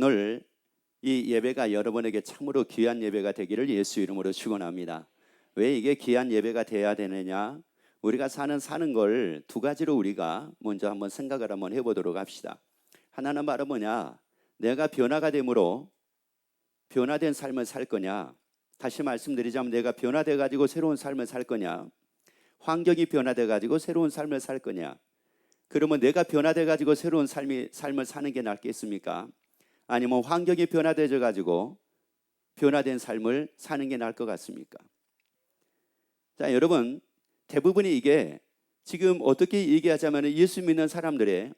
오늘 이 예배가 여러분에게 참으로 귀한 예배가 되기를 예수 이름으로 축원합니다. 왜 이게 귀한 예배가 돼야 되느냐? 우리가 사는 걸 두 가지로 우리가 먼저 한번 생각을 한번 해보도록 합시다. 하나는 바로 뭐냐? 내가 변화가 됨으로 변화된 삶을 살 거냐? 다시 말씀드리자면 내가 변화돼 가지고 새로운 삶을 살 거냐? 환경이 변화돼 가지고 새로운 삶을 살 거냐? 그러면 내가 변화돼 가지고 새로운 삶을 사는 게 낫겠습니까? 아니면 환경이 변화되어 가지고 변화된 삶을 사는 게 나을 것 같습니까? 자, 여러분, 대부분이 이게 지금 어떻게 얘기하자면 예수 믿는 사람들의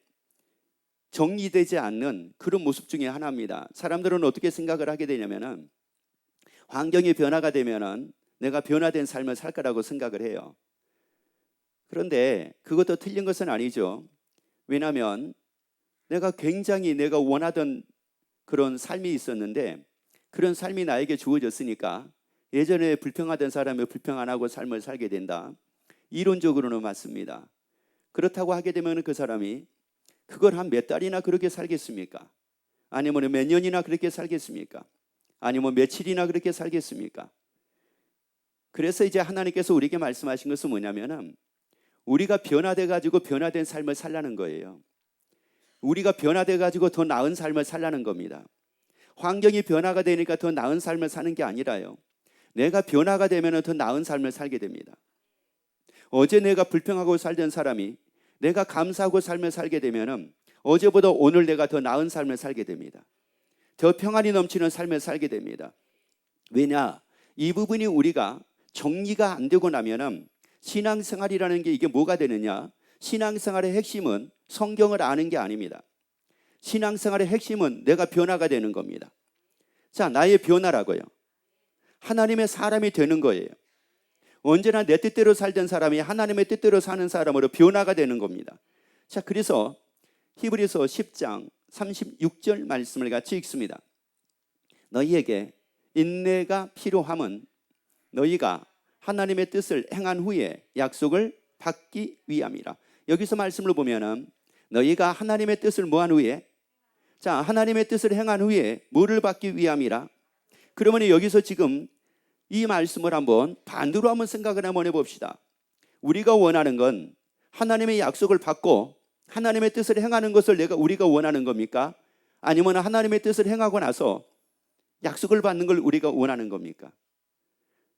정리되지 않는 그런 모습 중에 하나입니다. 사람들은 어떻게 생각을 하게 되냐면은 환경이 변화가 되면은 내가 변화된 삶을 살 거라고 생각을 해요. 그런데 그것도 틀린 것은 아니죠. 왜냐하면 내가 굉장히 내가 원하던 그런 삶이 있었는데 그런 삶이 나에게 주어졌으니까 예전에 불평하던 사람이 불평 안 하고 삶을 살게 된다. 이론적으로는 맞습니다. 그렇다고 하게 되면 그 사람이 그걸 한 몇 달이나 그렇게 살겠습니까? 아니면 몇 년이나 그렇게 살겠습니까? 아니면 며칠이나 그렇게 살겠습니까? 그래서 이제 하나님께서 우리에게 말씀하신 것은 뭐냐면은 우리가 변화돼 가지고 변화된 삶을 살라는 거예요. 우리가 변화돼 가지고 더 나은 삶을 살라는 겁니다. 환경이 변화가 되니까 더 나은 삶을 사는 게 아니라요. 내가 변화가 되면 더 나은 삶을 살게 됩니다. 어제 내가 불평하고 살던 사람이 내가 감사하고 삶을 살게 되면 어제보다 오늘 내가 더 나은 삶을 살게 됩니다. 더 평안이 넘치는 삶을 살게 됩니다. 왜냐? 이 부분이 우리가 정리가 안 되고 나면은 신앙생활이라는 게 이게 뭐가 되느냐? 신앙생활의 핵심은 성경을 아는 게 아닙니다. 신앙생활의 핵심은 내가 변화가 되는 겁니다. 자, 나의 변화라고요. 하나님의 사람이 되는 거예요. 언제나 내 뜻대로 살던 사람이 하나님의 뜻대로 사는 사람으로 변화가 되는 겁니다. 자, 그래서 히브리서 10장 36절 말씀을 같이 읽습니다. 너희에게 인내가 필요함은 너희가 하나님의 뜻을 행한 후에 약속을 받기 위함이라. 여기서 말씀을 보면은 너희가 하나님의 뜻을 뭐한 후에, 자, 하나님의 뜻을 행한 후에 뭐를 받기 위함이라. 그러면 여기서 지금 이 말씀을 한번 반대로 한번 생각을 한번 해봅시다. 우리가 원하는 건 하나님의 약속을 받고 하나님의 뜻을 행하는 것을 우리가 원하는 겁니까? 아니면 하나님의 뜻을 행하고 나서 약속을 받는 걸 우리가 원하는 겁니까?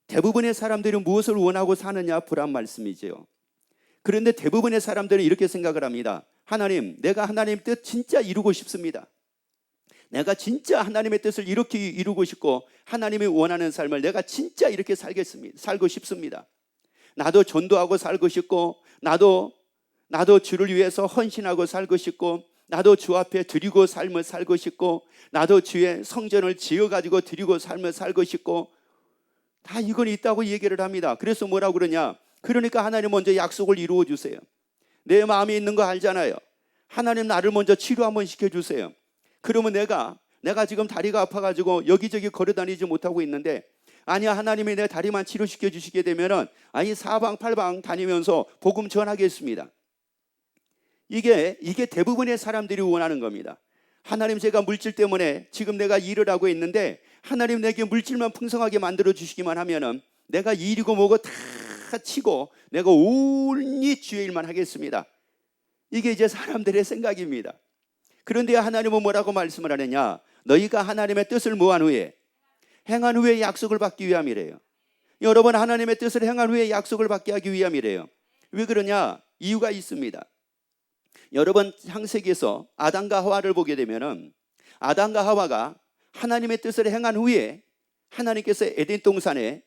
대부분의 사람들이 무엇을 원하고 사느냐 불안 말씀이지요. 그런데 대부분의 사람들은 이렇게 생각을 합니다. 하나님, 내가 하나님 뜻 진짜 이루고 싶습니다. 내가 진짜 하나님의 뜻을 이렇게 이루고 싶고 하나님이 원하는 삶을 내가 진짜 이렇게 살고 싶습니다. 나도 전도하고 살고 싶고 나도 주를 위해서 헌신하고 살고 싶고 나도 주 앞에 드리고 삶을 살고 싶고 나도 주의 성전을 지어가지고 드리고 삶을 살고 싶고 다 이건 있다고 얘기를 합니다. 그래서 뭐라고 그러냐? 그러니까 하나님 먼저 약속을 이루어 주세요. 내 마음에 있는 거 알잖아요. 하나님 나를 먼저 치료 한번 시켜주세요. 그러면 내가 지금 다리가 아파가지고 여기저기 걸어다니지 못하고 있는데 아니야, 하나님이 내 다리만 치료시켜 주시게 되면은 아니 사방팔방 다니면서 복음 전하겠습니다. 이게 대부분의 사람들이 원하는 겁니다. 하나님, 제가 물질 때문에 지금 내가 일을 하고 있는데 하나님 내게 물질만 풍성하게 만들어 주시기만 하면은 내가 일이고 뭐고 다 치고 내가 온전히 주의 일만 하겠습니다. 이게 이제 사람들의 생각입니다. 그런데 하나님은 뭐라고 말씀을 하느냐? 너희가 하나님의 뜻을 뭐한 후에? 행한 후에 약속을 받기 위함이래요. 여러분, 하나님의 뜻을 행한 후에 약속을 받게 하기 위함이래요. 왜 그러냐? 이유가 있습니다. 여러분, 창세기에서 아담과 하와를 보게 되면은 아담과 하와가 하나님의 뜻을 행한 후에 하나님께서 에덴 동산에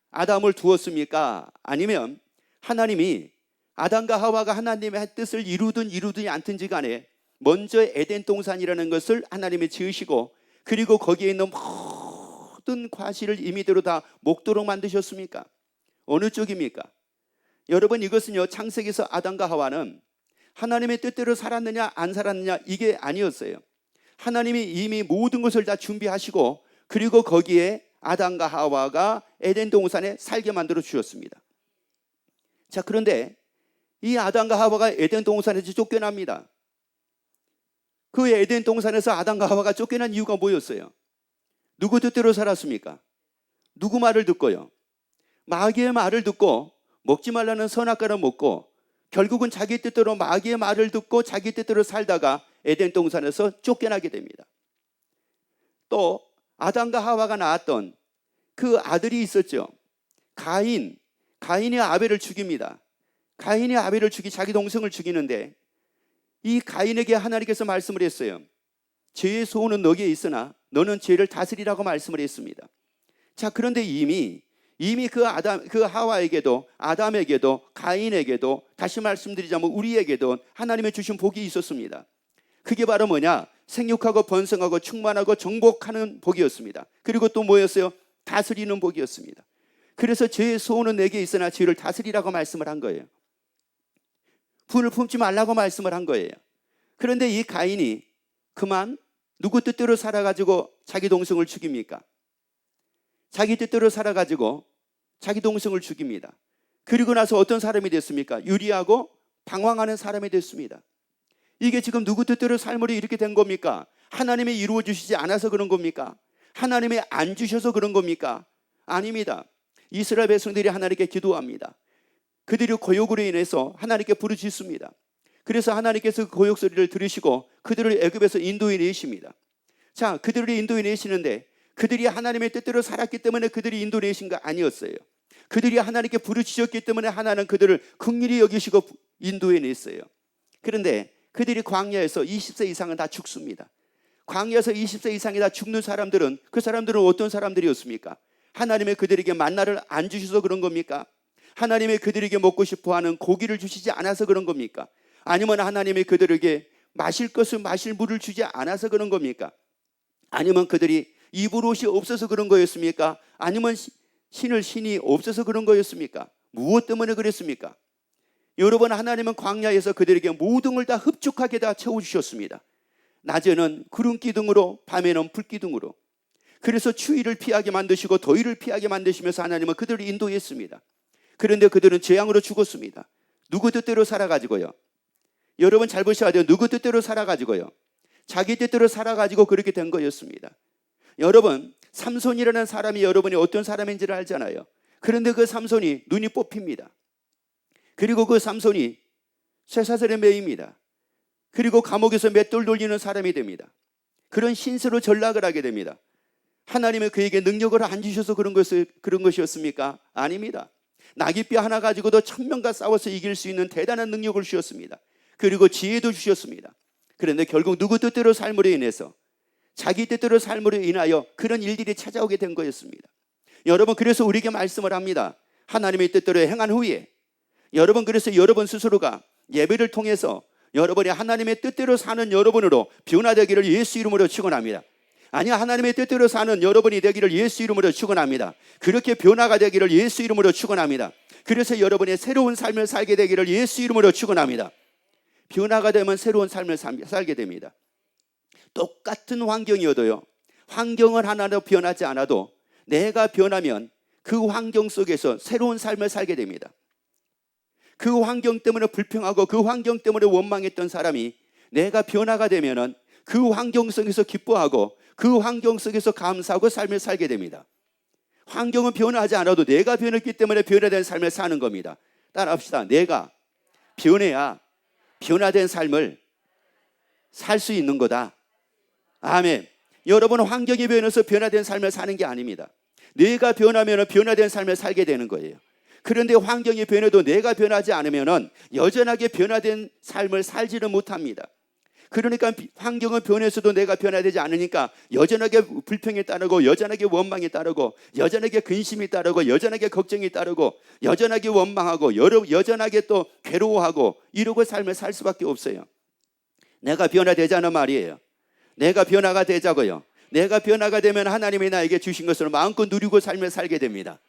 아담을 두었습니까? 아니면 하나님이 아담과 하와가 하나님의 뜻을 이루든지 않든지 간에 먼저 에덴 동산이라는 것을 하나님이 지으시고 그리고 거기에 있는 모든 과실을 임의대로 다 먹도록 만드셨습니까? 어느 쪽입니까? 여러분, 이것은요, 창세기에서 아담과 하와는 하나님의 뜻대로 살았느냐 안 살았느냐 이게 아니었어요. 하나님이 이미 모든 것을 다 준비하시고 그리고 거기에 아담과 하와가 에덴 동산에 살게 만들어 주셨습니다. 자, 그런데 이 아담과 하와가 에덴 동산에서 쫓겨납니다. 그 에덴 동산에서 아담과 하와가 쫓겨난 이유가 뭐였어요? 누구 뜻대로 살았습니까? 누구 말을 듣고요? 마귀의 말을 듣고 먹지 말라는 선악과를 먹고 결국은 자기 뜻대로 마귀의 말을 듣고 자기 뜻대로 살다가 에덴 동산에서 쫓겨나게 됩니다. 또 아담과 하와가 낳았던 그 아들이 있었죠. 가인이 아벨을 죽입니다. 가인이 아벨을 자기 동생을 죽이는데 이 가인에게 하나님께서 말씀을 했어요. 죄의 소원은 너에게 있으나 너는 죄를 다스리라고 말씀을 했습니다. 자, 그런데 이미 그 하와에게도 아담에게도 가인에게도 다시 말씀드리자면 우리에게도 하나님의 주신 복이 있었습니다. 그게 바로 뭐냐? 생육하고 번성하고 충만하고 정복하는 복이었습니다. 그리고 또 뭐였어요? 다스리는 복이었습니다. 그래서 죄의 소원은 내게 있으나 죄를 다스리라고 말씀을 한 거예요. 분을 품지 말라고 말씀을 한 거예요. 그런데 이 가인이 그만 누구 뜻대로 살아가지고 자기 동생을 죽입니까? 자기 뜻대로 살아가지고 자기 동생을 죽입니다. 그리고 나서 어떤 사람이 됐습니까? 유리하고 방황하는 사람이 됐습니다. 이게 지금 누구 뜻대로 삶으로 이렇게 된 겁니까? 하나님이 이루어 주시지 않아서 그런 겁니까? 하나님이 안 주셔서 그런 겁니까? 아닙니다. 이스라엘 백성들이 하나님께 기도합니다. 그들이 고욕으로 인해서 하나님께 부르짖습니다. 그래서 하나님께서 그 고욕 소리를 들으시고 그들을 애굽에서 인도해 내십니다. 자, 그들을 인도해 내시는데 그들이 하나님의 뜻대로 살았기 때문에 그들이 인도해 내신 거 아니었어요. 그들이 하나님께 부르짖었기 때문에 하나는 그들을 긍휼히 여기시고 인도해 냈어요. 그런데 그들이 광야에서 20세 이상은 다 죽습니다. 광야에서 20세 이상이 다 죽는 사람들은 그 사람들은 어떤 사람들이었습니까? 하나님의 그들에게 만나를 안 주셔서 그런 겁니까? 하나님의 그들에게 먹고 싶어하는 고기를 주시지 않아서 그런 겁니까? 아니면 하나님의 그들에게 마실 물을 주지 않아서 그런 겁니까? 아니면 그들이 입을 옷이 없어서 그런 거였습니까? 아니면 신이 없어서 그런 거였습니까? 무엇 때문에 그랬습니까? 여러분, 하나님은 광야에서 그들에게 모든 걸 다 흡족하게 다 채워주셨습니다. 낮에는 구름 기둥으로, 밤에는 불 기둥으로. 그래서 추위를 피하게 만드시고 더위를 피하게 만드시면서 하나님은 그들을 인도했습니다. 그런데 그들은 재앙으로 죽었습니다. 누구 뜻대로 살아가지고요. 여러분 잘 보셔야 돼요. 누구 뜻대로 살아가지고요. 자기 뜻대로 살아가지고 그렇게 된 거였습니다. 여러분, 삼손이라는 사람이 여러분이 어떤 사람인지를 알잖아요. 그런데 그 삼손이 눈이 뽑힙니다. 그리고 그 삼손이 쇠사슬에 매입니다. 그리고 감옥에서 맷돌 돌리는 사람이 됩니다. 그런 신세로 전락을 하게 됩니다. 하나님은 그에게 능력을 안 주셔서 그런 것이었습니까? 아닙니다. 나귀뼈 하나 가지고도 1000명과 싸워서 이길 수 있는 대단한 능력을 주셨습니다. 그리고 지혜도 주셨습니다. 그런데 결국 누구 뜻대로 삶으로 인해서 자기 뜻대로 삶으로 인하여 그런 일들이 찾아오게 된 거였습니다. 여러분, 그래서 우리에게 말씀을 합니다. 하나님의 뜻대로 행한 후에 여러분, 그래서 여러분 스스로가 예배를 통해서 여러분이 하나님의 뜻대로 사는 여러분으로 변화되기를 예수 이름으로 축원합니다. 아니, 하나님의 뜻대로 사는 여러분이 되기를 예수 이름으로 축원합니다. 그렇게 변화가 되기를 예수 이름으로 축원합니다. 그래서 여러분의 새로운 삶을 살게 되기를 예수 이름으로 축원합니다. 변화가 되면 새로운 삶을 살게 됩니다. 똑같은 환경이어도요, 환경은 하나도 변하지 않아도 내가 변하면 그 환경 속에서 새로운 삶을 살게 됩니다. 그 환경 때문에 불평하고 그 환경 때문에 원망했던 사람이 내가 변화가 되면은 그 환경 속에서 기뻐하고 그 환경 속에서 감사하고 삶을 살게 됩니다. 환경은 변화하지 않아도 내가 변했기 때문에 변화된 삶을 사는 겁니다. 따라합시다. 내가 변해야 변화된 삶을 살 수 있는 거다. 아멘. 여러분, 환경이 변해서 변화된 삶을 사는 게 아닙니다. 내가 변하면 변화된 삶을 살게 되는 거예요. 그런데 환경이 변해도 내가 변하지 않으면 여전하게 변화된 삶을 살지는 못합니다. 그러니까 환경은 변해서도 내가 변화되지 않으니까 여전하게 불평이 따르고 여전하게 원망이 따르고 여전하게 근심이 따르고 여전하게 걱정이 따르고 여전하게 원망하고 여전하게 또 괴로워하고 이러고 삶을 살 수밖에 없어요. 내가 변화되자는 말이에요. 내가 변화가 되자고요. 내가 변화가 되면 하나님이 나에게 주신 것을 마음껏 누리고 삶을 살게 됩니다.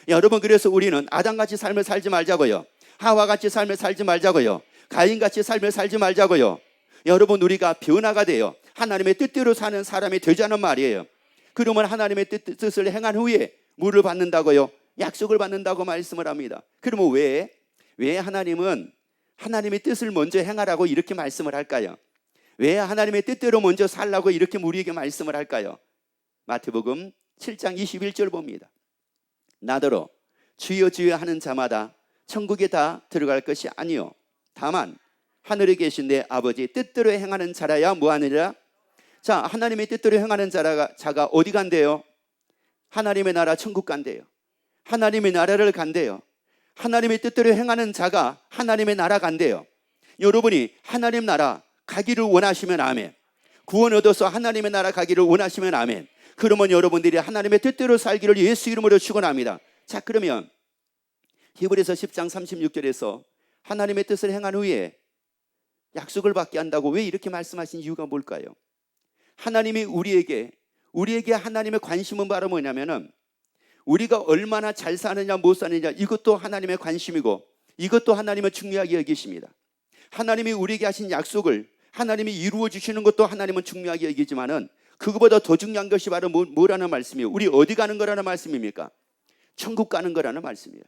여러분, 그래서 우리는 아담같이 삶을 살지 말자고요. 하와같이 삶을 살지 말자고요. 가인같이 삶을 살지 말자고요. 여러분, 우리가 변화가 돼요. 하나님의 뜻대로 사는 사람이 되자는 말이에요. 그러면 하나님의 뜻을 행한 후에 물을 받는다고요. 약속을 받는다고 말씀을 합니다. 그러면 왜 하나님은 하나님의 뜻을 먼저 행하라고 이렇게 말씀을 할까요? 왜 하나님의 뜻대로 먼저 살라고 이렇게 우리에게 말씀을 할까요? 마태복음 7장 21절 봅니다. 나더러 주여 주여 하는 자마다 천국에 다 들어갈 것이 아니요 다만 하늘에 계신 내 아버지 뜻대로 행하는 자라야 뭐하느니라? 자, 하나님의 뜻대로 행하는 자가 어디 간대요? 하나님의 나라 천국 간대요. 하나님의 나라를 간대요. 하나님의 뜻대로 행하는 자가 하나님의 나라 간대요. 여러분이 하나님 나라 가기를 원하시면 아멘. 구원 얻어서 하나님의 나라 가기를 원하시면 아멘. 그러면 여러분들이 하나님의 뜻대로 살기를 예수 이름으로 축원합니다. 자, 그러면 히브리서 10장 36절에서 하나님의 뜻을 행한 후에 약속을 받게 한다고 왜 이렇게 말씀하신 이유가 뭘까요? 하나님이 우리에게 하나님의 관심은 바로 뭐냐면은 우리가 얼마나 잘 사느냐 못 사느냐 이것도 하나님의 관심이고 이것도 하나님은 중요하게 여기십니다. 하나님이 우리에게 하신 약속을 하나님이 이루어 주시는 것도 하나님은 중요하게 여기지만은 그거보다 더 중요한 것이 바로 뭐라는 말씀이에요? 우리 어디 가는 거라는 말씀입니까? 천국 가는 거라는 말씀이에요.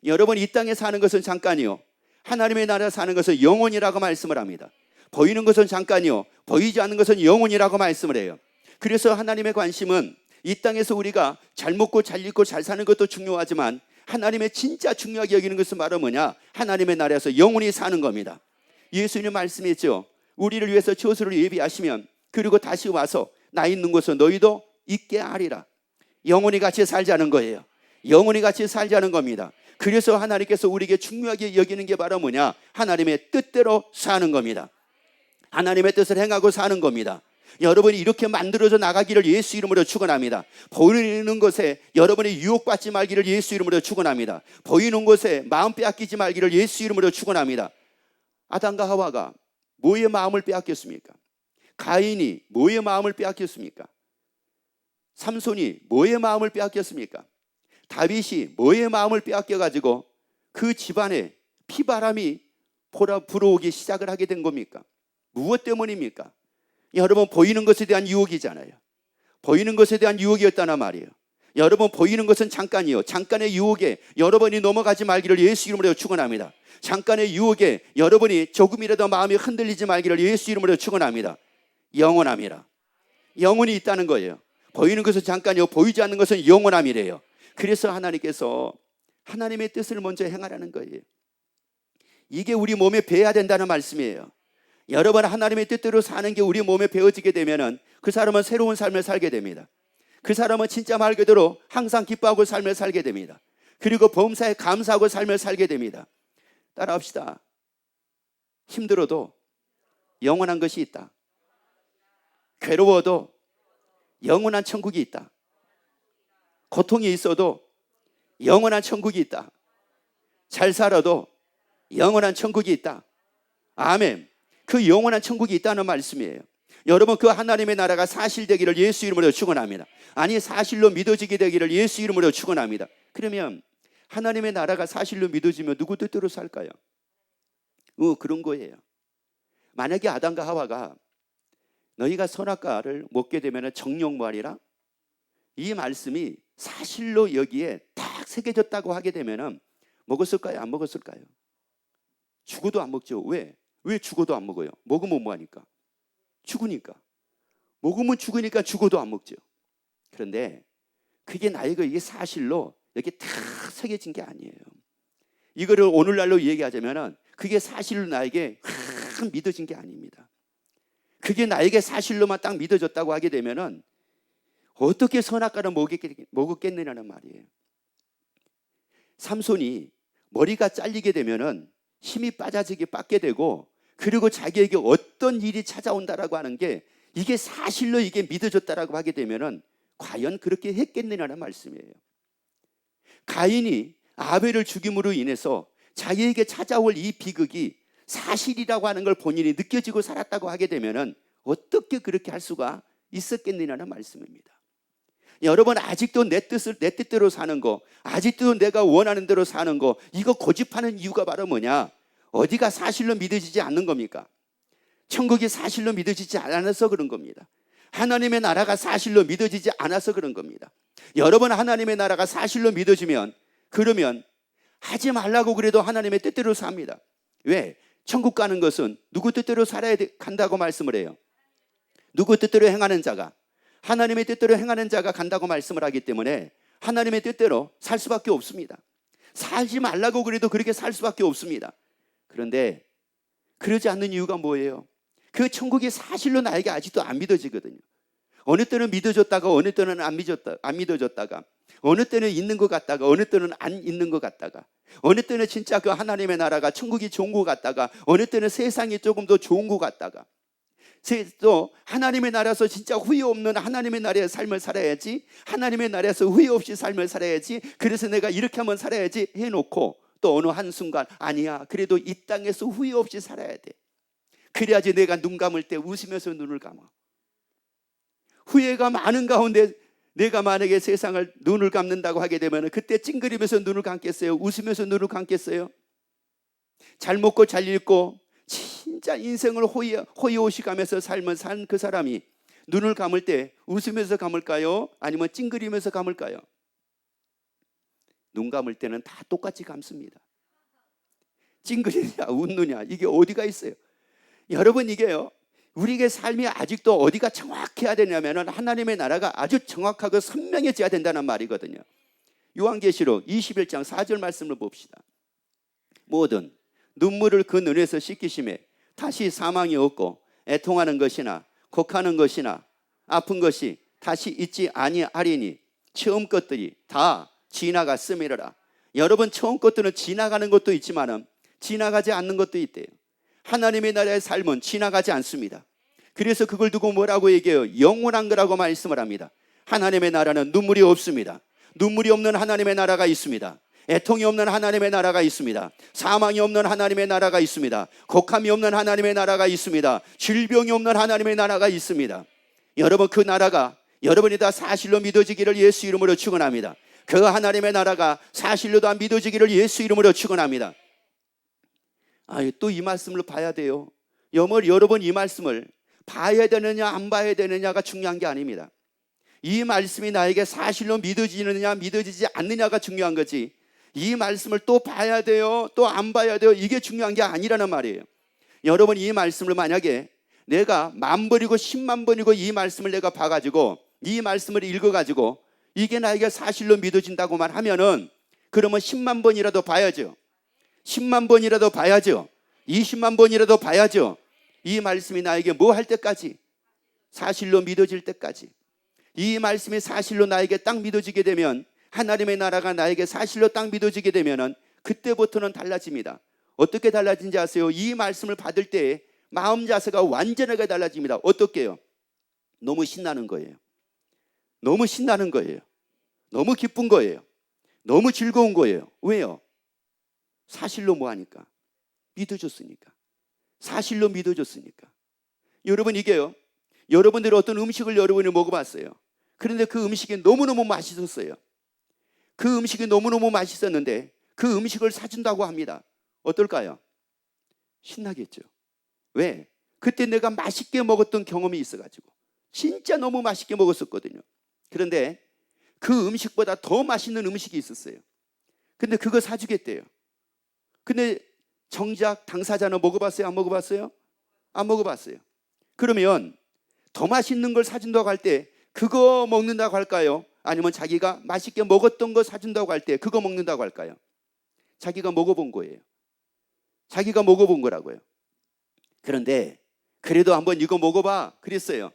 여러분, 이 땅에 사는 것은 잠깐이요, 하나님의 나라 사는 것은 영원이라고 말씀을 합니다. 보이는 것은 잠깐이요, 보이지 않는 것은 영원이라고 말씀을 해요. 그래서 하나님의 관심은 이 땅에서 우리가 잘 먹고 잘 입고 잘 사는 것도 중요하지만 하나님의 진짜 중요하게 여기는 것은 바로 뭐냐? 하나님의 나라에서 영원히 사는 겁니다. 예수님 말씀했죠. 우리를 위해서 처소를 예비하시면 그리고 다시 와서 나 있는 곳에 너희도 있게 하리라. 영원히 같이 살자는 거예요. 영원히 같이 살자는 겁니다. 그래서 하나님께서 우리에게 중요하게 여기는 게 바로 뭐냐? 하나님의 뜻대로 사는 겁니다. 하나님의 뜻을 행하고 사는 겁니다. 여러분이 이렇게 만들어져 나가기를 예수 이름으로 축원합니다. 보이는 것에 여러분이 유혹받지 말기를 예수 이름으로 축원합니다. 보이는 것에 마음 빼앗기지 말기를 예수 이름으로 축원합니다. 아담과 하와가 뭐의 마음을 빼앗겼습니까? 가인이 뭐의 마음을 빼앗겼습니까? 삼손이 뭐의 마음을 빼앗겼습니까? 다윗이 뭐의 마음을 빼앗겨가지고 그 집안에 피바람이 불어오기 시작을 하게 된 겁니까? 무엇 때문입니까? 여러분, 보이는 것에 대한 유혹이잖아요. 보이는 것에 대한 유혹이었다는 말이에요. 여러분, 보이는 것은 잠깐이요, 잠깐의 유혹에 여러분이 넘어가지 말기를 예수 이름으로 축원합니다. 잠깐의 유혹에 여러분이 조금이라도 마음이 흔들리지 말기를 예수 이름으로 축원합니다. 영원함이라. 영원히 있다는 거예요. 보이는 것은 잠깐이요, 보이지 않는 것은 영원함이래요. 그래서 하나님께서 하나님의 뜻을 먼저 행하라는 거예요. 이게 우리 몸에 배어야 된다는 말씀이에요. 여러분, 하나님의 뜻대로 사는 게 우리 몸에 배어지게 되면은 그 사람은 새로운 삶을 살게 됩니다. 그 사람은 진짜 말 그대로 항상 기뻐하고 삶을 살게 됩니다. 그리고 범사에 감사하고 삶을 살게 됩니다. 따라합시다. 힘들어도 영원한 것이 있다. 괴로워도 영원한 천국이 있다. 고통이 있어도 영원한 천국이 있다. 잘 살아도 영원한 천국이 있다. 아멘. 그 영원한 천국이 있다는 말씀이에요. 여러분, 그 하나님의 나라가 사실되기를 예수 이름으로 축원합니다. 아니, 사실로 믿어지게 되기를 예수 이름으로 축원합니다. 그러면 하나님의 나라가 사실로 믿어지면 누구 뜻대로 살까요? 그런 거예요. 만약에 아담과 하와가 너희가 선악과를 먹게 되면 정령무하리라, 이 말씀이 사실로 여기에 딱 새겨졌다고 하게 되면 먹었을까요? 안 먹었을까요? 죽어도 안 먹죠. 왜 죽어도 안 먹어요? 먹으면 뭐하니까? 죽으니까. 먹으면 죽으니까 죽어도 안 먹죠. 그런데 그게 나에게 이게 사실로 이렇게 탁 새겨진 게 아니에요. 이거를 오늘날로 얘기하자면 그게 사실로 나에게 확 믿어진 게 아닙니다. 그게 나에게 사실로만 딱 믿어졌다고 하게 되면 어떻게 선악과를 먹었겠느냐는 말이에요. 삼손이 머리가 잘리게 되면 힘이 빠져지게 되고, 그리고 자기에게 어떤 일이 찾아온다라고 하는 게 이게 사실로 이게 믿어졌다라고 하게 되면은 과연 그렇게 했겠느냐는 말씀이에요. 가인이 아벨을 죽임으로 인해서 자기에게 찾아올 이 비극이 사실이라고 하는 걸 본인이 느껴지고 살았다고 하게 되면은 어떻게 그렇게 할 수가 있었겠느냐는 말씀입니다. 여러분, 아직도 내 뜻대로 사는 거, 아직도 내가 원하는 대로 사는 거, 이거 고집하는 이유가 바로 뭐냐? 어디가 사실로 믿어지지 않는 겁니까? 천국이 사실로 믿어지지 않아서 그런 겁니다. 하나님의 나라가 사실로 믿어지지 않아서 그런 겁니다. 여러분, 하나님의 나라가 사실로 믿어지면 그러면 하지 말라고 그래도 하나님의 뜻대로 삽니다. 왜? 천국 가는 것은 누구 뜻대로 살아야 간다고 말씀을 해요. 누구 뜻대로 행하는 자가, 하나님의 뜻대로 행하는 자가 간다고 말씀을 하기 때문에 하나님의 뜻대로 살 수밖에 없습니다. 살지 말라고 그래도 그렇게 살 수밖에 없습니다. 그런데 그러지 않는 이유가 뭐예요? 그 천국이 사실로 나에게 아직도 안 믿어지거든요. 어느 때는 믿어졌다가 어느 때는 안 믿어졌다가, 어느 때는 있는 것 같다가 어느 때는 안 있는 것 같다가, 어느 때는 진짜 그 하나님의 나라가 천국이 좋은 것 같다가, 어느 때는 세상이 조금 더 좋은 것 같다가, 또 하나님의 나라에서 진짜 후회 없는 하나님의 나라의 삶을 살아야지, 하나님의 나라에서 후회 없이 삶을 살아야지, 그래서 내가 이렇게 한번 살아야지 해놓고 또 어느 한순간 아니야, 그래도 이 땅에서 후회 없이 살아야 돼. 그래야지 내가 눈 감을 때 웃으면서 눈을 감아. 후회가 많은 가운데 내가 만약에 세상을 눈을 감는다고 하게 되면 그때 찡그리면서 눈을 감겠어요? 웃으면서 눈을 감겠어요? 잘 먹고 잘 읽고 진짜 인생을 호의호식하면서 삶을 산 그 사람이 눈을 감을 때 웃으면서 감을까요? 아니면 찡그리면서 감을까요? 눈 감을 때는 다 똑같이 감습니다. 찡그리냐 웃느냐 이게 어디가 있어요? 여러분, 이게요, 우리의 삶이 아직도 어디가 정확해야 되냐면 하나님의 나라가 아주 정확하고 선명해져야 된다는 말이거든요. 요한계시록 21장 4절 말씀을 봅시다. 모든 눈물을 그 눈에서 씻기심에 다시 사망이 없고 애통하는 것이나 곡하는 것이나 아픈 것이 다시 있지 아니하리니 처음 것들이 다 지나갔음이라. 여러분, 처음 것들은 지나가는 것도 있지만 지나가지 않는 것도 있대요. 하나님의 나라의 삶은 지나가지 않습니다. 그래서 그걸 두고 뭐라고 얘기해요? 영원한 거라고 말씀을 합니다. 하나님의 나라는 눈물이 없습니다. 눈물이 없는 하나님의 나라가 있습니다. 애통이 없는 하나님의 나라가 있습니다. 사망이 없는 하나님의 나라가 있습니다. 곡함이 없는 하나님의 나라가 있습니다. 질병이 없는 하나님의 나라가 있습니다. 여러분, 그 나라가 여러분이 다 사실로 믿어지기를 예수 이름으로 축원합니다. 그 하나님의 나라가 사실로 다 믿어지기를 예수 이름으로 축원합니다. 또 이 말씀을 봐야 돼요. 여러분, 이 말씀을 봐야 되느냐 안 봐야 되느냐가 중요한 게 아닙니다. 이 말씀이 나에게 사실로 믿어지느냐 믿어지지 않느냐가 중요한 거지, 이 말씀을 또 봐야 돼요 또 안 봐야 돼요 이게 중요한 게 아니라는 말이에요. 여러분, 이 말씀을 만약에 내가 10,000번이고 100,000번이고 이 말씀을 내가 봐가지고 이 말씀을 읽어가지고 이게 나에게 사실로 믿어진다고만 하면은 그러면 100,000번이라도 봐야죠. 100,000번이라도 봐야죠. 200,000번이라도 봐야죠. 이 말씀이 나에게 뭐 할 때까지? 사실로 믿어질 때까지. 이 말씀이 사실로 나에게 딱 믿어지게 되면, 하나님의 나라가 나에게 사실로 딱 믿어지게 되면 그때부터는 달라집니다. 어떻게 달라진지 아세요? 이 말씀을 받을 때 마음 자세가 완전하게 달라집니다. 어떻게요? 너무 신나는 거예요. 너무 신나는 거예요. 너무 기쁜 거예요. 너무 즐거운 거예요. 왜요? 사실로 뭐 하니까? 믿어줬으니까. 사실로 믿어줬으니까. 여러분, 이게요, 여러분들이 어떤 음식을 여러분이 먹어봤어요. 그런데 그 음식이 너무너무 맛있었어요. 그 음식이 너무너무 맛있었는데 그 음식을 사준다고 합니다. 어떨까요? 신나겠죠. 왜? 그때 내가 맛있게 먹었던 경험이 있어가지고 진짜 너무 맛있게 먹었었거든요. 그런데 그 음식보다 더 맛있는 음식이 있었어요. 근데 그거 사주겠대요. 근데 정작 당사자는 먹어봤어요? 안 먹어봤어요? 안 먹어봤어요. 그러면 더 맛있는 걸 사준다고 할 때 그거 먹는다고 할까요? 아니면 자기가 맛있게 먹었던 거 사준다고 할 때 그거 먹는다고 할까요? 자기가 먹어본 거예요. 자기가 먹어본 거라고요. 그런데 그래도 한번 이거 먹어봐 그랬어요.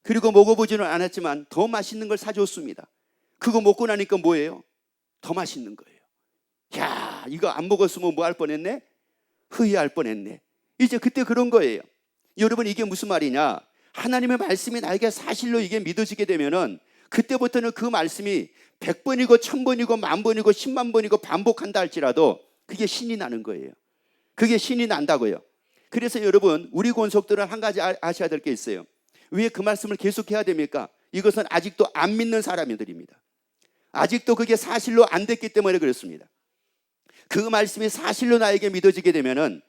그리고 먹어보지는 않았지만 더 맛있는 걸 사줬습니다. 그거 먹고 나니까 뭐예요? 더 맛있는 거예요. 야, 이거 안 먹었으면 뭐 할 뻔했네? 후회할 뻔했네. 이제 그때 그런 거예요. 여러분, 이게 무슨 말이냐? 하나님의 말씀이 나에게 사실로 이게 믿어지게 되면은 그때부터는 그 말씀이 100번이고 1000번이고 10,000번이고 100,000번이고 반복한다 할지라도 그게 신이 나는 거예요. 그게 신이 난다고요. 그래서 여러분, 우리 권속들은 한 가지 아셔야 될 게 있어요. 왜 그 말씀을 계속해야 됩니까? 이것은 아직도 안 믿는 사람들입니다. 아직도 그게 사실로 안 됐기 때문에 그렇습니다. 그 말씀이 사실로 나에게 믿어지게 되면은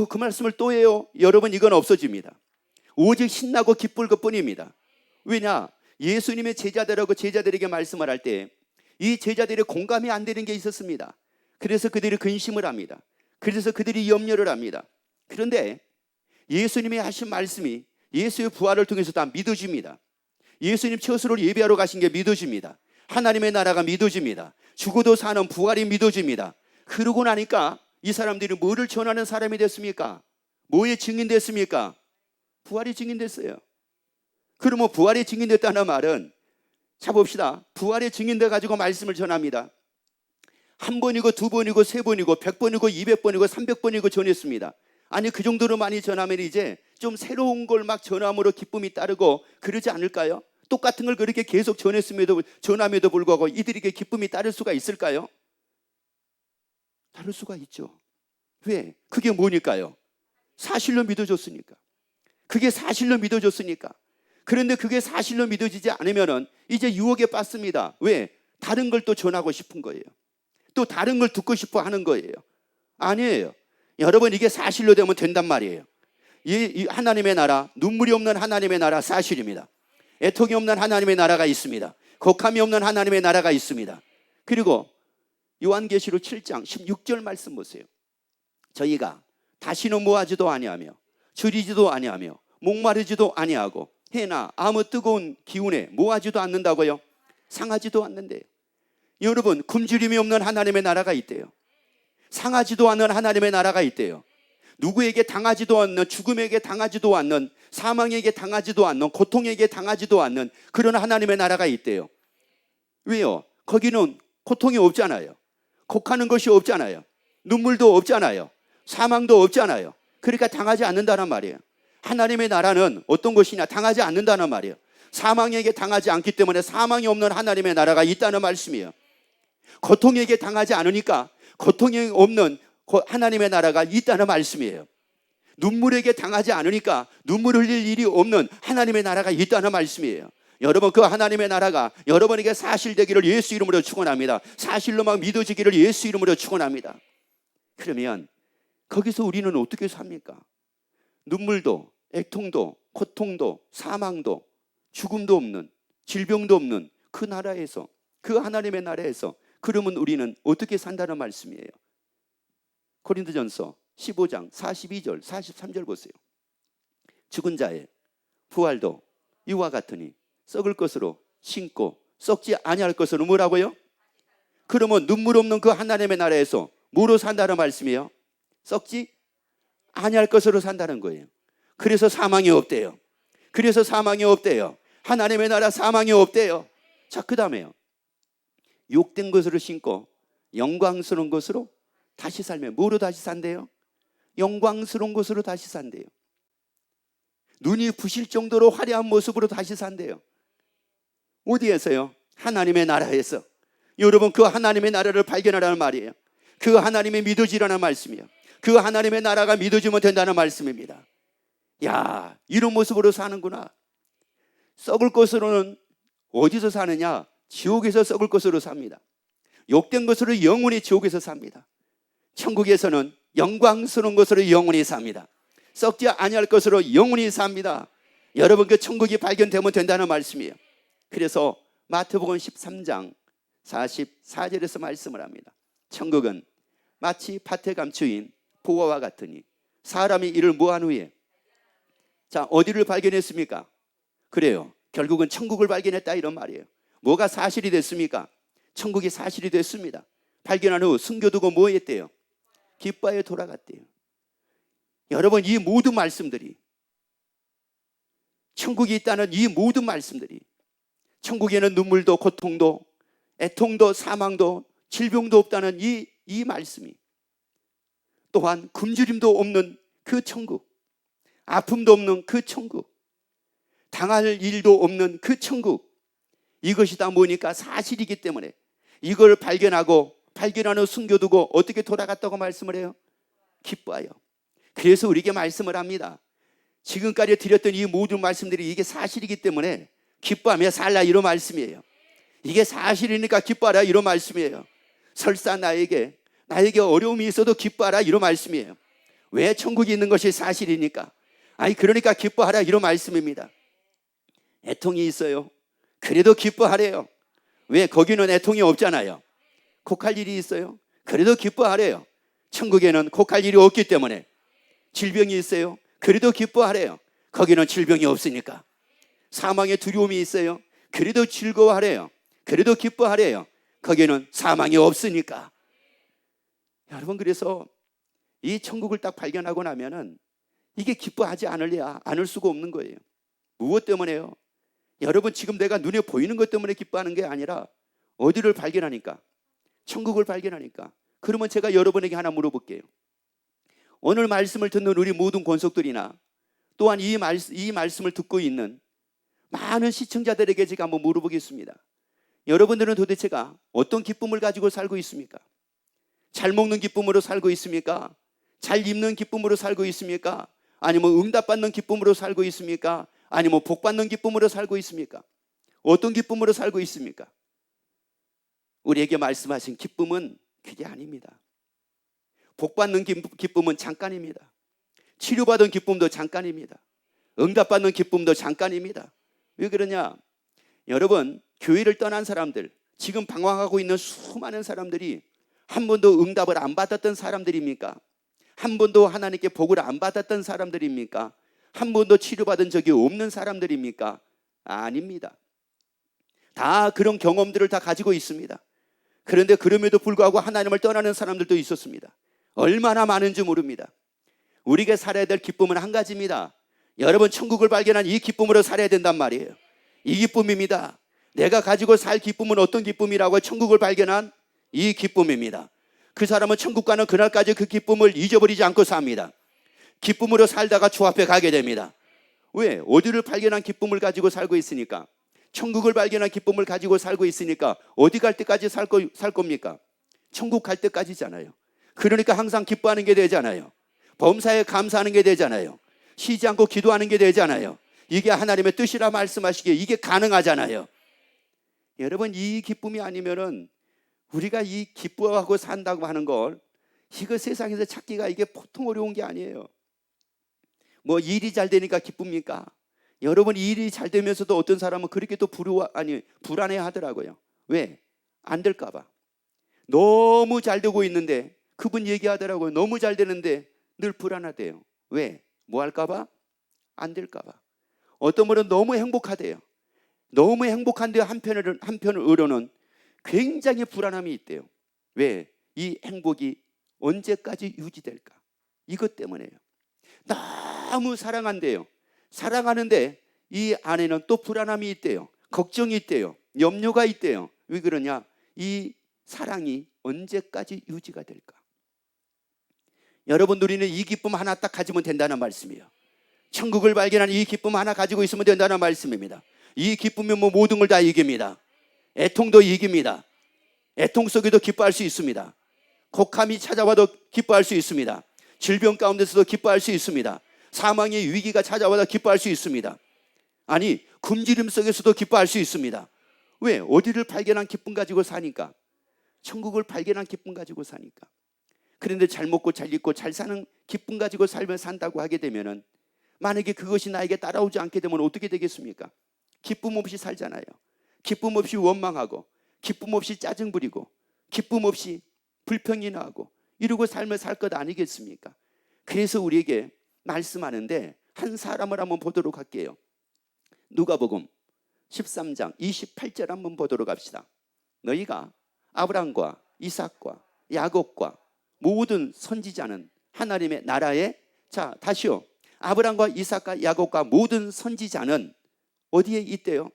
그 말씀을 또 해요. 여러분, 이건 없어집니다. 오직 신나고 기쁠 것뿐입니다. 왜냐? 예수님의 제자들하고 제자들에게 말씀을 할 때 이 제자들의 공감이 안 되는 게 있었습니다. 그래서 그들이 근심을 합니다. 그래서 그들이 염려를 합니다. 그런데 예수님이 하신 말씀이 예수의 부활을 통해서 다 믿어집니다. 예수님 처소로 예배하러 가신 게 믿어집니다. 하나님의 나라가 믿어집니다. 죽어도 사는 부활이 믿어집니다. 그러고 나니까 이 사람들이 뭐를 전하는 사람이 됐습니까? 뭐에 증인됐습니까? 부활이 증인됐어요. 그러면 부활이 증인됐다는 말은, 자 봅시다. 부활이 증인돼 가지고 말씀을 전합니다. 한 번이고 두 번이고 세 번이고 100번이고 200번이고 300번이고 전했습니다. 아니 그 정도로 많이 전하면 이제 좀 새로운 걸 막 전함으로 기쁨이 따르고 그러지 않을까요? 똑같은 걸 그렇게 계속 전함에도 불구하고 이들에게 기쁨이 따를 수가 있을까요? 따를 수가 있죠. 왜? 그게 뭐니까요? 사실로 믿어줬으니까. 그게 사실로 믿어줬으니까. 그런데 그게 사실로 믿어지지 않으면은 이제 유혹에 빠집니다. 왜? 다른 걸 또 전하고 싶은 거예요. 또 다른 걸 듣고 싶어 하는 거예요. 아니에요. 여러분, 이게 사실로 되면 된단 말이에요. 이 하나님의 나라, 눈물이 없는 하나님의 나라 사실입니다. 애통이 없는 하나님의 나라가 있습니다. 곡함이 없는 하나님의 나라가 있습니다. 그리고 요한계시록 7장 16절 말씀 보세요. 저희가 다시는 모하지도 아니하며 줄이지도 아니하며 목마르지도 아니하고 해나 아무 뜨거운 기운에 모하지도 않는다고요? 상하지도 않는데요. 여러분, 굶주림이 없는 하나님의 나라가 있대요. 상하지도 않는 하나님의 나라가 있대요. 누구에게 당하지도 않는, 죽음에게 당하지도 않는, 사망에게 당하지도 않는, 고통에게 당하지도 않는 그런 하나님의 나라가 있대요. 왜요? 거기는 고통이 없잖아요. 곡하는 것이 없잖아요. 눈물도 없잖아요. 사망도 없잖아요. 그러니까 당하지 않는다는 말이에요. 하나님의 나라는 어떤 것이냐? 당하지 않는다는 말이에요. 사망에게 당하지 않기 때문에 사망이 없는 하나님의 나라가 있다는 말씀이에요. 고통에게 당하지 않으니까 고통이 없는 하나님의 나라가 있다는 말씀이에요. 눈물에게 당하지 않으니까 눈물 흘릴 일이 없는 하나님의 나라가 있다는 말씀이에요. 여러분, 그 하나님의 나라가 여러분에게 사실되기를 예수 이름으로 축원합니다. 사실로 막 믿어지기를 예수 이름으로 축원합니다. 그러면 거기서 우리는 어떻게 삽니까? 눈물도 애통도 고통도 사망도 죽음도 없는, 질병도 없는 그 나라에서, 그 하나님의 나라에서 그러면 우리는 어떻게 산다는 말씀이에요. 고린도전서 15장 42절 43절 보세요. 죽은 자의 부활도 이와 같으니 썩을 것으로 신고 썩지 아니할 것으로 뭐라고요? 그러면 눈물 없는 그 하나님의 나라에서 뭐로 산다는 말씀이에요? 썩지 아니할 것으로 산다는 거예요. 그래서 사망이 없대요. 그래서 사망이 없대요. 하나님의 나라 사망이 없대요. 자, 그 다음에요. 욕된 것으로 신고 영광스러운 것으로 다시 살면 뭐로 다시 산대요? 영광스러운 것으로 다시 산대요. 눈이 부실 정도로 화려한 모습으로 다시 산대요. 어디에서요? 하나님의 나라에서. 여러분, 그 하나님의 나라를 발견하라는 말이에요. 그 하나님의 믿어지라는 말씀이에요. 그 하나님의 나라가 믿어지면 된다는 말씀입니다. 야, 이런 모습으로 사는구나. 썩을 것으로는 어디서 사느냐? 지옥에서 썩을 것으로 삽니다. 욕된 것으로 영원히 지옥에서 삽니다. 천국에서는 영광스러운 것으로 영원히 삽니다. 썩지 아니할 것으로 영원히 삽니다. 여러분, 그 천국이 발견되면 된다는 말씀이에요. 그래서 마태복음 13장 44절에서 말씀을 합니다. 천국은 마치 밭에 감추인 보화와 같으니 사람이 이를 모한 후에, 자, 어디를 발견했습니까? 그래요, 결국은 천국을 발견했다 이런 말이에요. 뭐가 사실이 됐습니까? 천국이 사실이 됐습니다. 발견한 후 숨겨두고 뭐 했대요? 기뻐하여 돌아갔대요. 여러분, 이 모든 말씀들이, 천국이 있다는 이 모든 말씀들이, 천국에는 눈물도 고통도 애통도 사망도 질병도 없다는 이 말씀이, 또한 굶주림도 없는 그 천국, 아픔도 없는 그 천국, 당할 일도 없는 그 천국, 이것이 다 뭐니까 사실이기 때문에 이걸 발견하고 발견한 후 숨겨두고 어떻게 돌아갔다고 말씀을 해요? 기뻐하여. 그래서 우리에게 말씀을 합니다. 지금까지 드렸던 이 모든 말씀들이 이게 사실이기 때문에 기뻐하며 살라 이런 말씀이에요. 이게 사실이니까 기뻐하라 이런 말씀이에요. 설사 나에게 어려움이 있어도 기뻐하라 이런 말씀이에요. 왜? 천국이 있는 것이 사실이니까. 아니, 그러니까 기뻐하라 이런 말씀입니다. 애통이 있어요. 그래도 기뻐하래요. 왜? 거기는 애통이 없잖아요. 곡할 일이 있어요. 그래도 기뻐하래요. 천국에는 곡할 일이 없기 때문에. 질병이 있어요? 그래도 기뻐하래요. 거기는 질병이 없으니까. 사망의 두려움이 있어요? 그래도 즐거워하래요. 그래도 기뻐하래요. 거기는 사망이 없으니까. 여러분, 그래서 이 천국을 딱 발견하고 나면은 이게 기뻐하지 않을 수가 없는 거예요. 무엇 때문에요? 여러분, 지금 내가 눈에 보이는 것 때문에 기뻐하는 게 아니라 어디를 발견하니까? 천국을 발견하니까. 그러면 제가 여러분에게 하나 물어볼게요. 오늘 말씀을 듣는 우리 모든 권속들이나 또한 이 말씀을 듣고 있는 많은 시청자들에게 제가 한번 물어보겠습니다. 여러분들은 도대체가 어떤 기쁨을 가지고 살고 있습니까? 잘 먹는 기쁨으로 살고 있습니까? 잘 입는 기쁨으로 살고 있습니까? 아니면 응답받는 기쁨으로 살고 있습니까? 아니면 복받는 기쁨으로 살고 있습니까? 어떤 기쁨으로 살고 있습니까? 우리에게 말씀하신 기쁨은 그게 아닙니다. 복받는 기쁨은 잠깐입니다. 치료받은 기쁨도 잠깐입니다. 응답받는 기쁨도 잠깐입니다. 왜 그러냐? 여러분, 교회를 떠난 사람들, 지금 방황하고 있는 수많은 사람들이 한 번도 응답을 안 받았던 사람들입니까? 한 번도 하나님께 복을 안 받았던 사람들입니까? 한 번도 치료받은 적이 없는 사람들입니까? 아닙니다. 다 그런 경험들을 다 가지고 있습니다. 그런데 그럼에도 불구하고 하나님을 떠나는 사람들도 있었습니다. 얼마나 많은지 모릅니다. 우리가 살아야 될 기쁨은 한 가지입니다. 여러분, 천국을 발견한 이 기쁨으로 살아야 된단 말이에요. 이 기쁨입니다. 내가 가지고 살 기쁨은 어떤 기쁨이라고? 천국을 발견한 이 기쁨입니다. 그 사람은 천국 가는 그날까지 그 기쁨을 잊어버리지 않고 삽니다. 기쁨으로 살다가 주 앞에 가게 됩니다. 왜? 어디를 발견한 기쁨을 가지고 살고 있으니까. 천국을 발견한 기쁨을 가지고 살고 있으니까 어디 갈 때까지 살 겁니까? 천국 갈 때까지잖아요. 그러니까 항상 기뻐하는 게 되잖아요. 범사에 감사하는 게 되잖아요. 쉬지 않고 기도하는 게 되잖아요. 이게 하나님의 뜻이라 말씀하시기에 이게 가능하잖아요. 여러분, 이 기쁨이 아니면은 우리가 이 기뻐하고 산다고 하는 걸, 이거 세상에서 찾기가 이게 보통 어려운 게 아니에요. 뭐 일이 잘 되니까 기쁩니까? 여러분, 일이 잘 되면서도 어떤 사람은 그렇게 또 불안해 하더라고요. 왜? 안 될까 봐. 너무 잘 되고 있는데, 그분 얘기하더라고요. 너무 잘 되는데 늘 불안하대요. 왜? 뭐 할까 봐? 안 될까 봐. 어떤 분은 너무 행복하대요. 너무 행복한데 한편으로는 굉장히 불안함이 있대요. 왜? 이 행복이 언제까지 유지될까? 이것 때문에요. 너무 사랑한대요. 사랑하는데 이 안에는 또 불안함이 있대요. 걱정이 있대요. 염려가 있대요. 왜 그러냐? 이 사랑이 언제까지 유지가 될까? 여러분, 우리는 이 기쁨 하나 딱 가지면 된다는 말씀이에요. 천국을 발견한 이 기쁨 하나 가지고 있으면 된다는 말씀입니다. 이 기쁨이 뭐 모든 걸 다 이깁니다. 애통도 이깁니다. 애통 속에도 기뻐할 수 있습니다. 곡함이 찾아와도 기뻐할 수 있습니다. 질병 가운데서도 기뻐할 수 있습니다. 사망의 위기가 찾아와도 기뻐할 수 있습니다. 아니, 굶주림 속에서도 기뻐할 수 있습니다. 왜? 어디를 발견한 기쁨 가지고 사니까. 천국을 발견한 기쁨 가지고 사니까. 그런데 잘 먹고 잘 입고 잘 사는 기쁨 가지고 살며 산다고 하게 되면은, 만약에 그것이 나에게 따라오지 않게 되면 어떻게 되겠습니까? 기쁨 없이 살잖아요. 기쁨 없이 원망하고, 기쁨 없이 짜증 부리고, 기쁨 없이 불평이나 하고, 이러고 살며 살 것 아니겠습니까? 그래서 우리에게 말씀하는데 한 사람을 한번 보도록 할게요. 누가복음 13장 28절 한번 보도록 합시다. 너희가 아브라함과 이삭과 야곱과 모든 선지자는 하나님의 나라에, 자 다시요, 아브라함과 이삭과 야곱과 모든 선지자는 어디에 있대요?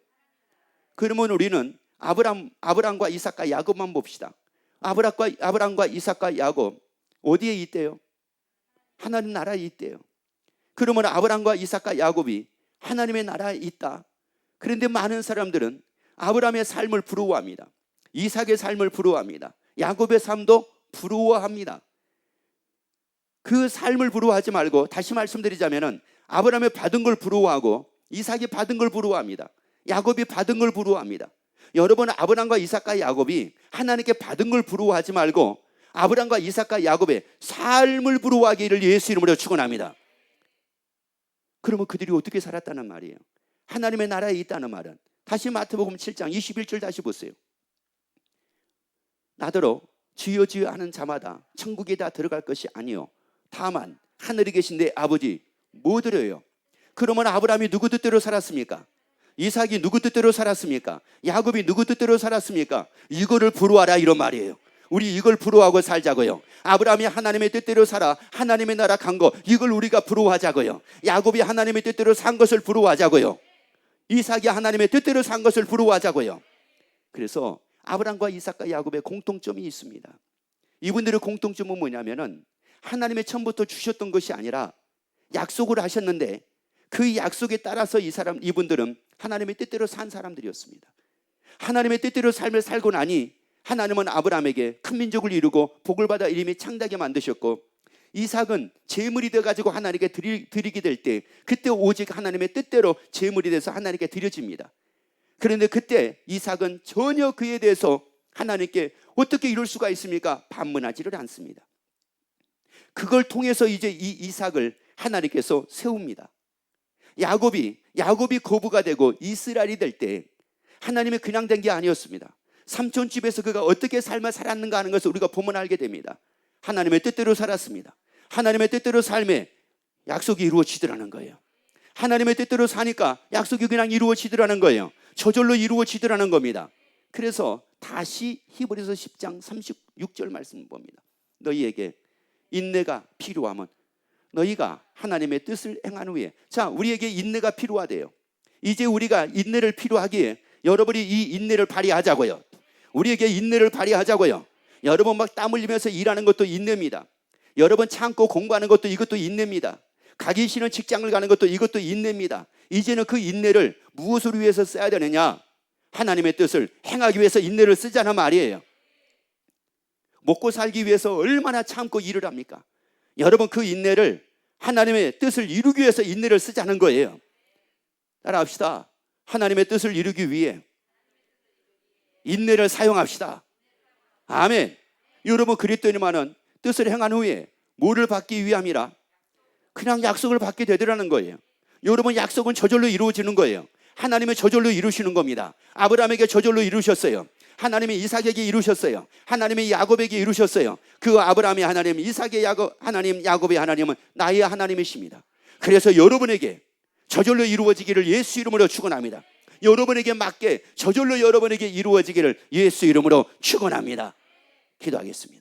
그러면 우리는 아브라함과 이삭과 야곱만 봅시다. 아브라함과 이삭과 야곱 어디에 있대요? 하나님 나라에 있대요. 그러면 아브라함과 이삭과 야곱이 하나님의 나라에 있다. 그런데 많은 사람들은 아브라함의 삶을 부러워합니다. 이삭의 삶을 부러워합니다. 야곱의 삶도 부러워합니다. 그 삶을 부러워하지 말고, 다시 말씀드리자면은 아브라함이 받은 걸 부러워하고 이삭이 받은 걸 부러워합니다. 야곱이 받은 걸 부러워합니다. 여러분, 아브라함과 이삭과 야곱이 하나님께 받은 걸 부러워하지 말고 아브라함과 이삭과 야곱의 삶을 부러워하기를 예수 이름으로 축원합니다. 그러면 그들이 어떻게 살았다는 말이에요? 하나님의 나라에 있다는 말은, 다시 마태복음 7장 21절 다시 보세요. 나더러 주여 주여 하는 자마다 천국에 다 들어갈 것이 아니요 다만 하늘에 계신 내 아버지 뭐 드려요? 그러면 아브라함이 누구 뜻대로 살았습니까? 이삭이 누구 뜻대로 살았습니까? 야곱이 누구 뜻대로 살았습니까? 이거를 부러워하라 이런 말이에요. 우리 이걸 부러워하고 살자고요. 아브라함이 하나님의 뜻대로 살아 하나님의 나라 간 거, 이걸 우리가 부러워하자고요. 야곱이 하나님의 뜻대로 산 것을 부러워하자고요. 이삭이 하나님의 뜻대로 산 것을 부러워하자고요. 그래서 아브라함과 이삭과 야곱의 공통점이 있습니다. 이분들의 공통점은 뭐냐면은 하나님의 처음부터 주셨던 것이 아니라 약속을 하셨는데 그 약속에 따라서 이분들은 하나님의 뜻대로 산 사람들이었습니다. 하나님의 뜻대로 삶을 살고 나니 하나님은 아브라함에게 큰 민족을 이루고 복을 받아 이름이 창대하게 만드셨고, 이삭은 제물이 되어가지고 하나님께 드리게 될 때 그때 오직 하나님의 뜻대로 제물이 돼서 하나님께 드려집니다. 그런데 그때 이삭은 전혀 그에 대해서 하나님께 어떻게 이룰 수가 있습니까? 반문하지를 않습니다. 그걸 통해서 이제 이 이삭을 하나님께서 세웁니다. 야곱이 거부가 되고 이스라엘이 될 때 하나님이 그냥 된 게 아니었습니다. 삼촌 집에서 그가 어떻게 삶을 살았는가 하는 것을 우리가 보면 알게 됩니다. 하나님의 뜻대로 살았습니다. 하나님의 뜻대로 삶에 약속이 이루어지더라는 거예요. 하나님의 뜻대로 사니까 약속이 그냥 이루어지더라는 거예요. 저절로 이루어지더라는 겁니다. 그래서 다시 히브리서 10장 36절 말씀을 봅니다. 너희에게 인내가 필요하면 너희가 하나님의 뜻을 행한 후에, 자, 우리에게 인내가 필요하대요. 이제 우리가 인내를 필요하기에 여러분이 이 인내를 발휘하자고요. 우리에게 인내를 발휘하자고요. 여러분 막 땀 흘리면서 일하는 것도 인내입니다. 여러분 참고 공부하는 것도 이것도 인내입니다. 가기 싫은 직장을 가는 것도 이것도 인내입니다. 이제는 그 인내를 무엇을 위해서 써야 되느냐? 하나님의 뜻을 행하기 위해서 인내를 쓰자는 말이에요. 먹고 살기 위해서 얼마나 참고 일을 합니까? 여러분 그 인내를 하나님의 뜻을 이루기 위해서 인내를 쓰자는 거예요. 따라합시다. 하나님의 뜻을 이루기 위해 인내를 사용합시다. 아멘. 여러분 그랬더니만은 뜻을 행한 후에 뭐를 받기 위함이라? 그냥 약속을 받게 되더라는 거예요. 여러분 약속은 저절로 이루어지는 거예요. 하나님은 저절로 이루시는 겁니다. 아브라함에게 저절로 이루셨어요. 하나님이 이삭에게 이루셨어요. 하나님이 야곱에게 이루셨어요. 그 아브라함의 하나님, 이삭의 하나님, 야곱의 하나님은 나의 하나님이십니다. 그래서 여러분에게 저절로 이루어지기를 예수 이름으로 축원합니다. 여러분에게 맞게 저절로 여러분에게 이루어지기를 예수 이름으로 축원합니다. 기도하겠습니다.